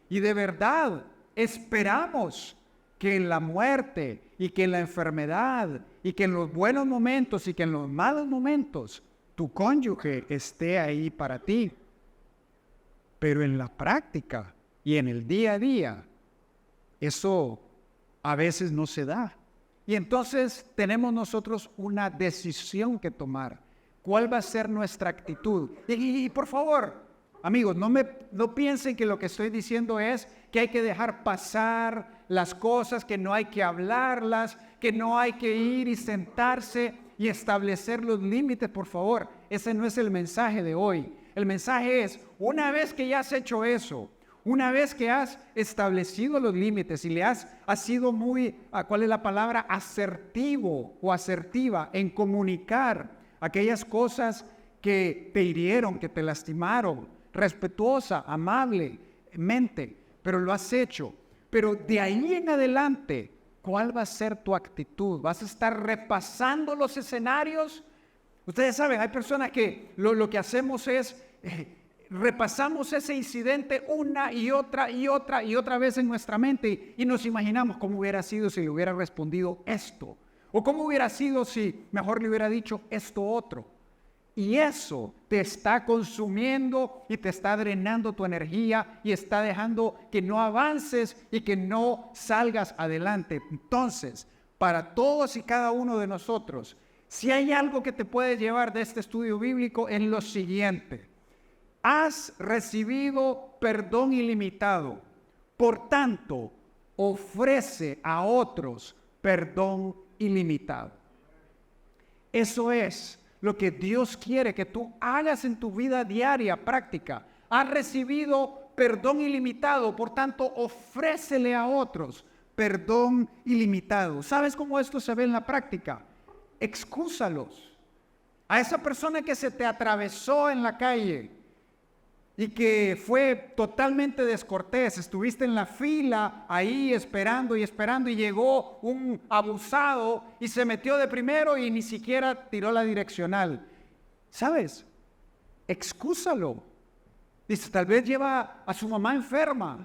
y de verdad esperamos que en la muerte y que en la enfermedad y que en los buenos momentos y que en los malos momentos tu cónyuge esté ahí para ti. Pero en la práctica y en el día a día, eso a veces no se da. Y entonces tenemos nosotros una decisión que tomar. ¿Cuál va a ser nuestra actitud? Y por favor, amigos, no piensen que lo que estoy diciendo es que hay que dejar pasar las cosas, que no hay que hablarlas, que no hay que ir y sentarse y establecer los límites, por favor. Ese no es el mensaje de hoy. El mensaje es, una vez que ya has hecho eso, una vez que has establecido los límites y le has sido muy, ¿cuál es la palabra? Asertivo o asertiva en comunicar aquellas cosas que te hirieron, que te lastimaron, respetuosa, amablemente, pero lo has hecho. Pero de ahí en adelante, ¿cuál va a ser tu actitud? ¿Vas a estar repasando los escenarios? Ustedes saben, hay personas que lo que hacemos es repasamos ese incidente una y otra vez en nuestra mente y nos imaginamos cómo hubiera sido si le hubiera respondido esto, o cómo hubiera sido si mejor le hubiera dicho esto otro. Y eso te está consumiendo y te está drenando tu energía y está dejando que no avances y que no salgas adelante. Entonces, para todos y cada uno de nosotros, si hay algo que te puedes llevar de este estudio bíblico, es lo siguiente: has recibido perdón ilimitado, por tanto, ofrece a otros perdón ilimitado. Eso es lo que Dios quiere que tú hagas en tu vida diaria, práctica. Has recibido perdón ilimitado, por tanto, ofrécele a otros perdón ilimitado. ¿Sabes cómo esto se ve en la práctica? Excúsalos. A esa persona que se te atravesó en la calle y que fue totalmente descortés, estuviste en la fila ahí esperando y llegó un abusado y se metió de primero y ni siquiera tiró la direccional. ¿Sabes? Excúsalo. Dice, tal vez lleva a su mamá enferma,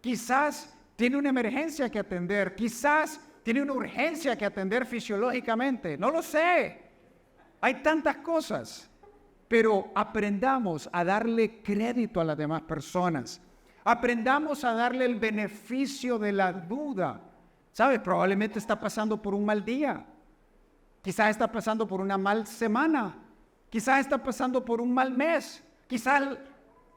quizás tiene una emergencia que atender, quizás tiene una urgencia que atender fisiológicamente, no lo sé. Hay tantas cosas. Pero aprendamos a darle crédito a las demás personas. Aprendamos a darle el beneficio de la duda. ¿Sabes? Probablemente está pasando por un mal día. Quizás está pasando por una mal semana. Quizás está pasando por un mal mes. Quizás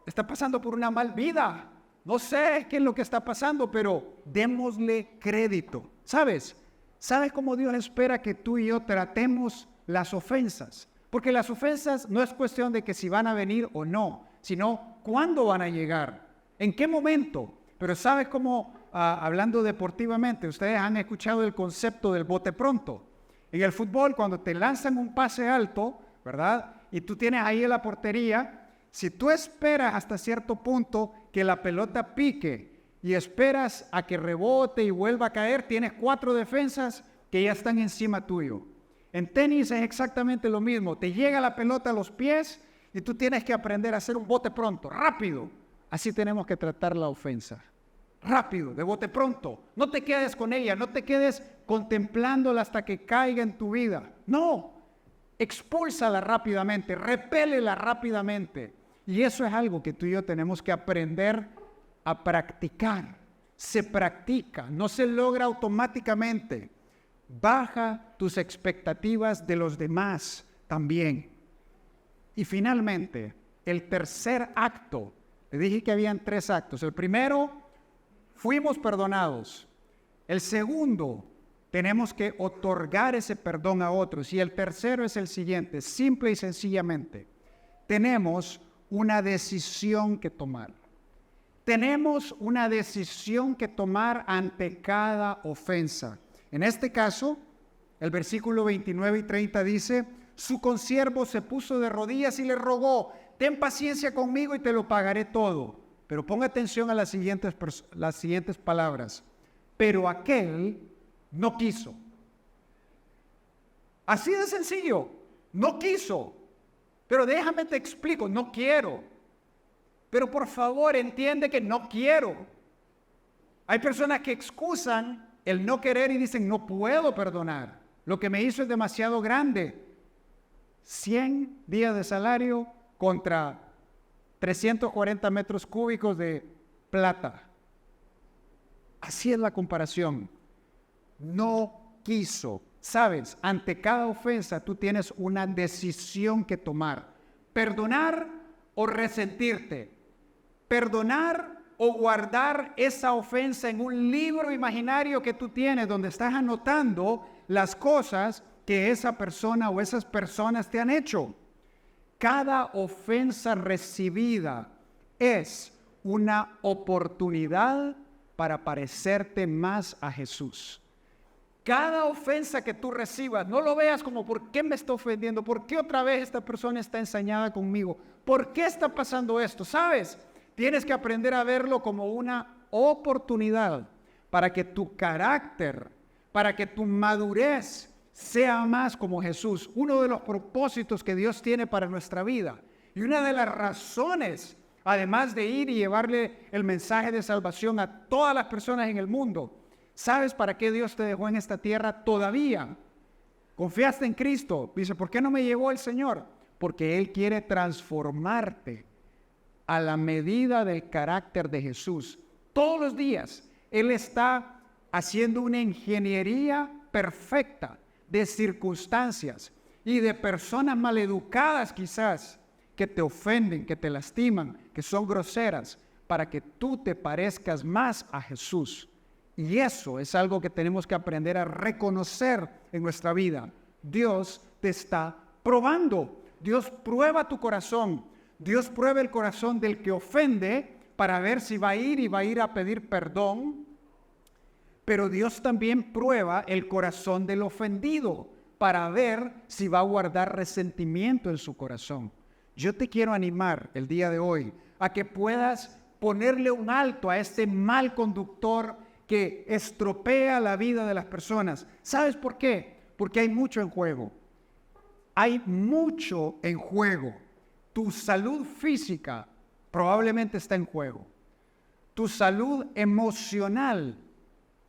está pasando por una mal vida. No sé qué es lo que está pasando, pero démosle crédito. ¿Sabes? ¿Sabes cómo Dios espera que tú y yo tratemos las ofensas? Porque las ofensas no es cuestión de que si van a venir o no, sino cuándo van a llegar, en qué momento. Pero ¿sabes cómo, hablando deportivamente, ustedes han escuchado el concepto del bote pronto? En el fútbol, cuando te lanzan un pase alto, ¿verdad? Y tú tienes ahí en la portería, si tú esperas hasta cierto punto que la pelota pique y esperas a que rebote y vuelva a caer, tienes 4 defensas que ya están encima tuyo. En tenis es exactamente lo mismo. Te llega la pelota a los pies y tú tienes que aprender a hacer un bote pronto, rápido. Así tenemos que tratar la ofensa. Rápido, de bote pronto. No te quedes con ella, no te quedes contemplándola hasta que caiga en tu vida. No, expúlsala rápidamente, repélela rápidamente. Y eso es algo que tú y yo tenemos que aprender a practicar. Se practica, no se logra automáticamente. Baja tus expectativas de los demás también. Y finalmente, el tercer acto. Le dije que habían 3 actos. El primero, fuimos perdonados. El segundo, tenemos que otorgar ese perdón a otros. Y el tercero es el siguiente, simple y sencillamente. Tenemos una decisión que tomar. Tenemos una decisión que tomar ante cada ofensa. En este caso, el versículo 29 y 30 dice, su consiervo se puso de rodillas y le rogó, ten paciencia conmigo y te lo pagaré todo. Pero ponga atención a las siguientes palabras. Pero aquel no quiso. Así de sencillo, no quiso. Pero déjame te explico, no quiero. Pero por favor entiende que no quiero. Hay personas que excusan el no querer y dicen, no puedo perdonar. Lo que me hizo es demasiado grande. 100 días de salario contra 340 metros cúbicos de plata. Así es la comparación. No quiso. Sabes, ante cada ofensa tú tienes una decisión que tomar. Perdonar o resentirte. Perdonar o guardar esa ofensa en un libro imaginario que tú tienes donde estás anotando las cosas que esa persona o esas personas te han hecho. Cada ofensa recibida es una oportunidad para parecerte más a Jesús. Cada ofensa que tú recibas, no lo veas como ¿por qué me está ofendiendo? ¿Por qué otra vez esta persona está ensañada conmigo? ¿Por qué está pasando esto? ¿Sabes? Tienes que aprender a verlo como una oportunidad para que tu carácter, para que tu madurez sea más como Jesús. Uno de los propósitos que Dios tiene para nuestra vida y una de las razones, además de ir y llevarle el mensaje de salvación a todas las personas en el mundo. ¿Sabes para qué Dios te dejó en esta tierra todavía? Confiaste en Cristo. Dice, ¿por qué no me llevó el Señor? Porque Él quiere transformarte a la medida del carácter de Jesús. Todos los días Él está haciendo una ingeniería perfecta de circunstancias y de personas maleducadas quizás que te ofenden, que te lastiman, que son groseras, para que tú te parezcas más a Jesús. Y eso es algo que tenemos que aprender a reconocer en nuestra vida. Dios te está probando. Dios prueba tu corazón. Dios prueba el corazón del que ofende para ver si va a ir a pedir perdón, Pero Dios también prueba el corazón del ofendido para ver si va a guardar resentimiento en su corazón. Yo te quiero animar el día de hoy a que puedas ponerle un alto a este mal conductor que estropea la vida de las personas. ¿Sabes por qué? Porque hay mucho en juego. Hay mucho en juego. Tu salud física probablemente está en juego. Tu salud emocional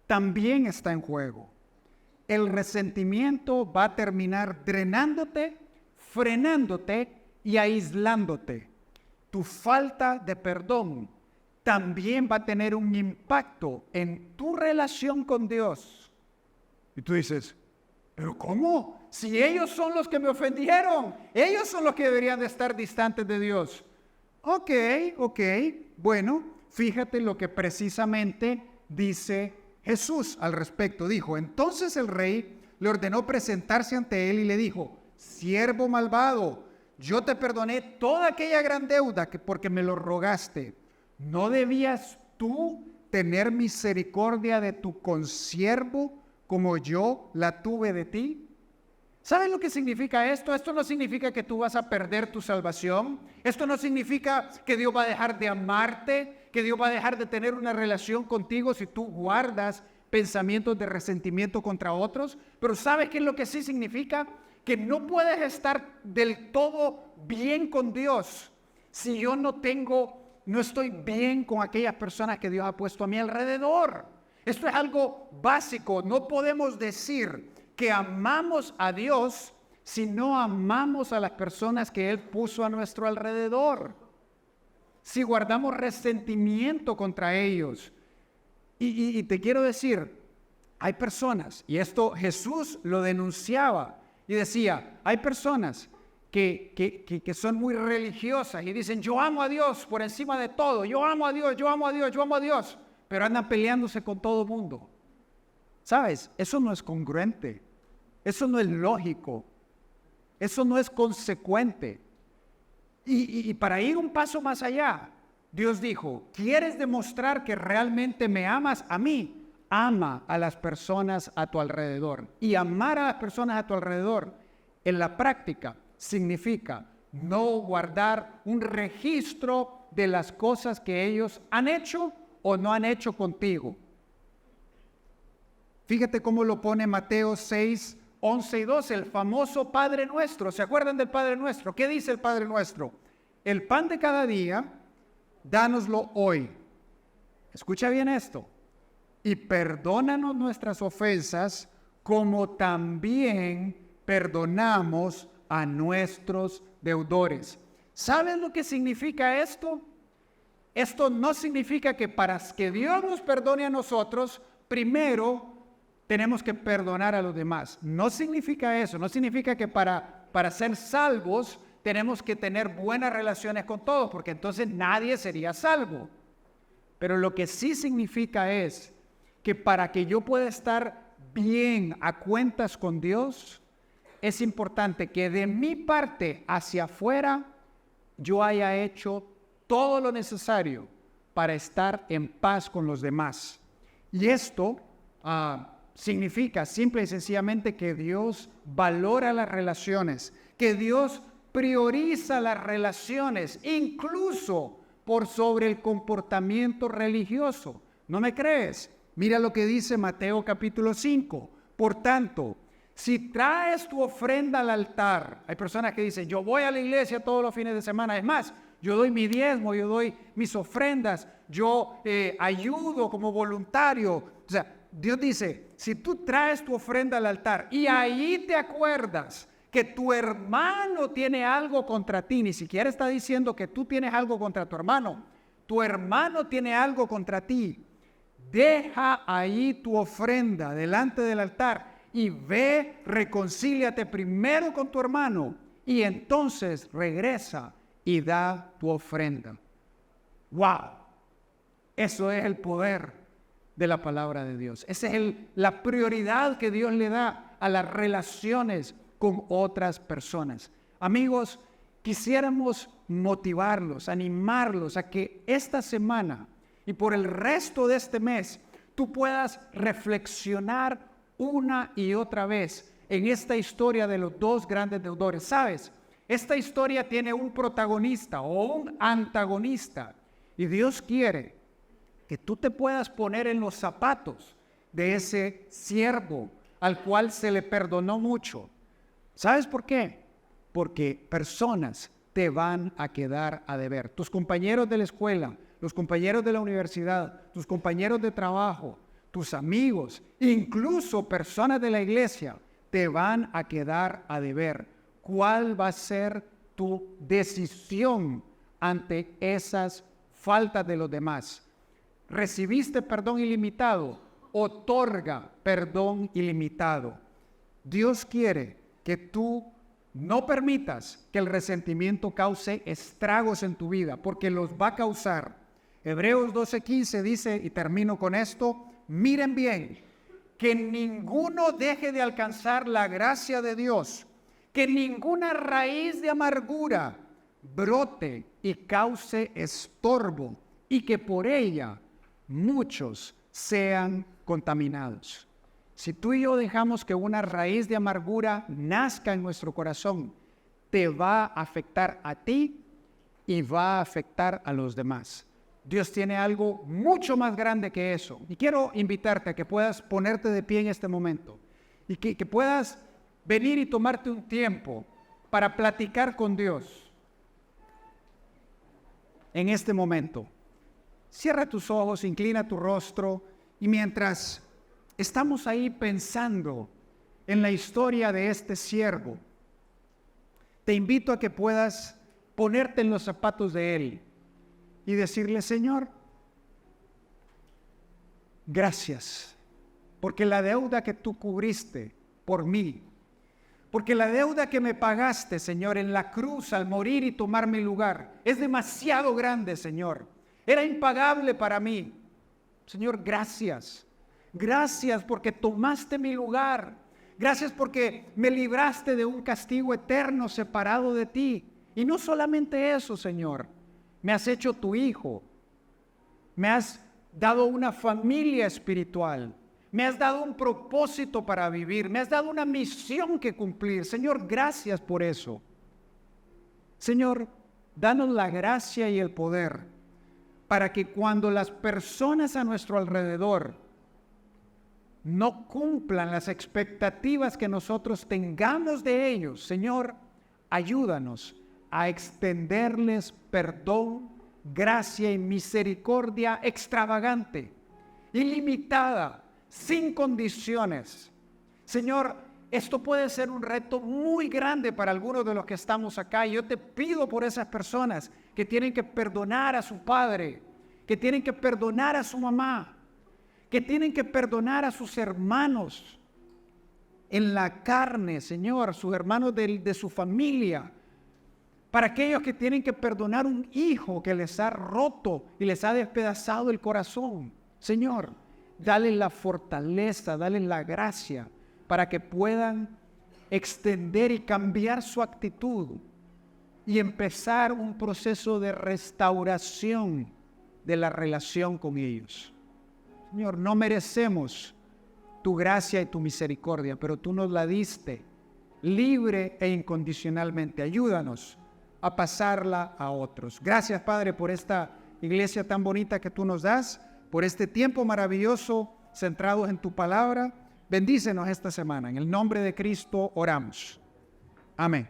también está en juego. El resentimiento va a terminar drenándote, frenándote y aislándote. Tu falta de perdón también va a tener un impacto en tu relación con Dios. Y tú dices, ¿pero cómo? Si ellos son los que me ofendieron, ellos son los que deberían de estar distantes de Dios. Ok, bueno, fíjate lo que precisamente dice Jesús al respecto. Dijo, entonces el rey le ordenó presentarse ante él y le dijo, siervo malvado, yo te perdoné toda aquella gran deuda porque me lo rogaste. ¿No debías tú tener misericordia de tu consiervo como yo la tuve de ti? ¿Saben lo que significa esto? Esto no significa que tú vas a perder tu salvación. Esto no significa que Dios va a dejar de amarte, que Dios va a dejar de tener una relación contigo si tú guardas pensamientos de resentimiento contra otros. Pero ¿sabes qué es lo que sí significa? Que no puedes estar del todo bien con Dios si yo no estoy bien con aquellas personas que Dios ha puesto a mi alrededor. Esto es algo básico. No podemos decir que amamos a Dios si no amamos a las personas que Él puso a nuestro alrededor. Si guardamos resentimiento contra ellos. Y te quiero decir, hay personas, y esto Jesús lo denunciaba y decía, hay personas que son muy religiosas y dicen, yo amo a Dios por encima de todo, yo amo a Dios, yo amo a Dios, yo amo a Dios, pero andan peleándose con todo el mundo. ¿Sabes? Eso no es congruente, eso no es lógico, eso no es consecuente. Y para ir un paso más allá, Dios dijo, ¿quieres demostrar que realmente me amas a mí? Ama a las personas a tu alrededor. Y amar a las personas a tu alrededor, en la práctica, significa no guardar un registro de las cosas que ellos han hecho o no han hecho contigo. Fíjate cómo lo pone Mateo 6, 11 y 12, el famoso Padre Nuestro. ¿Se acuerdan del Padre Nuestro? ¿Qué dice el Padre Nuestro? El pan de cada día, dánoslo hoy. Escucha bien esto. Y perdónanos nuestras ofensas, como también perdonamos a nuestros deudores. ¿Saben lo que significa esto? Esto no significa que para que Dios nos perdone a nosotros, primero tenemos que perdonar a los demás. No significa eso. No significa que para ser salvos tenemos que tener buenas relaciones con todos, porque entonces nadie sería salvo. Pero lo que sí significa es que para que yo pueda estar bien a cuentas con Dios, es importante que de mi parte hacia afuera yo haya hecho todo lo necesario para estar en paz con los demás. Y esto significa simple y sencillamente que Dios valora las relaciones, que Dios prioriza las relaciones, incluso por sobre el comportamiento religioso. ¿No me crees? Mira lo que dice Mateo capítulo 5. Por tanto, si traes tu ofrenda al altar, hay personas que dicen, yo voy a la iglesia todos los fines de semana, es más, yo doy mi diezmo, yo doy mis ofrendas, yo ayudo como voluntario. O sea, Dios dice, si tú traes tu ofrenda al altar y ahí te acuerdas que tu hermano tiene algo contra ti, ni siquiera está diciendo que tú tienes algo contra tu hermano tiene algo contra ti, deja ahí tu ofrenda delante del altar y ve, reconcíliate primero con tu hermano y entonces regresa y da tu ofrenda. ¡Wow! Eso es el poder de la palabra de Dios. Esa es la prioridad que Dios le da a las relaciones con otras personas. Amigos, quisiéramos motivarlos, animarlos a que esta semana y por el resto de este mes tú puedas reflexionar una y otra vez en esta historia de los dos grandes deudores. ¿Sabes? Esta historia tiene un protagonista o un antagonista, y Dios quiere que tú te puedas poner en los zapatos de ese siervo al cual se le perdonó mucho. ¿Sabes por qué? Porque personas te van a quedar a deber. Tus compañeros de la escuela, los compañeros de la universidad, tus compañeros de trabajo, tus amigos, incluso personas de la iglesia, te van a quedar a deber. ¿Cuál va a ser tu decisión ante esas faltas de los demás? ¿Recibiste perdón ilimitado? Otorga perdón ilimitado. Dios quiere que tú no permitas que el resentimiento cause estragos en tu vida, porque los va a causar. Hebreos 12:15 dice, y termino con esto, miren bien, que ninguno deje de alcanzar la gracia de Dios, que ninguna raíz de amargura brote y cause estorbo, y que por ella muchos sean contaminados. Si tú y yo dejamos que una raíz de amargura nazca en nuestro corazón, te va a afectar a ti y va a afectar a los demás. Dios tiene algo mucho más grande que eso. Y quiero invitarte a que puedas ponerte de pie en este momento y que puedas venir y tomarte un tiempo para platicar con Dios en este momento. Cierra tus ojos, inclina tu rostro, y mientras estamos ahí pensando en la historia de este siervo, te invito a que puedas ponerte en los zapatos de él y decirle: Señor, gracias, porque la deuda que tú cubriste por mí, porque la deuda que me pagaste, Señor, en la cruz al morir y tomar mi lugar, es demasiado grande, Señor. Era impagable para mí. Señor, gracias. Gracias porque tomaste mi lugar. Gracias porque me libraste de un castigo eterno separado de ti. Y no solamente eso, Señor. Me has hecho tu hijo. Me has dado una familia espiritual. Me has dado un propósito para vivir. Me has dado una misión que cumplir. Señor, gracias por eso. Señor, danos la gracia y el poder para que cuando las personas a nuestro alrededor no cumplan las expectativas que nosotros tengamos de ellos, Señor, ayúdanos a extenderles perdón, gracia y misericordia extravagante, ilimitada, sin condiciones. Señor, esto puede ser un reto muy grande para algunos de los que estamos acá, y yo te pido por esas personas que tienen que perdonar a su padre, que tienen que perdonar a su mamá, que tienen que perdonar a sus hermanos en la carne, Señor, sus hermanos de su familia, para aquellos que tienen que perdonar un hijo que les ha roto y les ha despedazado el corazón. Señor, dale la fortaleza, dale la gracia para que puedan extender y cambiar su actitud y empezar un proceso de restauración de la relación con ellos. Señor, no merecemos tu gracia y tu misericordia, pero tú nos la diste libre e incondicionalmente. Ayúdanos a pasarla a otros. Gracias, Padre, por esta iglesia tan bonita que tú nos das, por este tiempo maravilloso centrados en tu palabra. Bendícenos esta semana. En el nombre de Cristo oramos. Amén.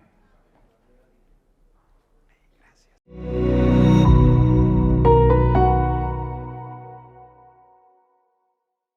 Gracias.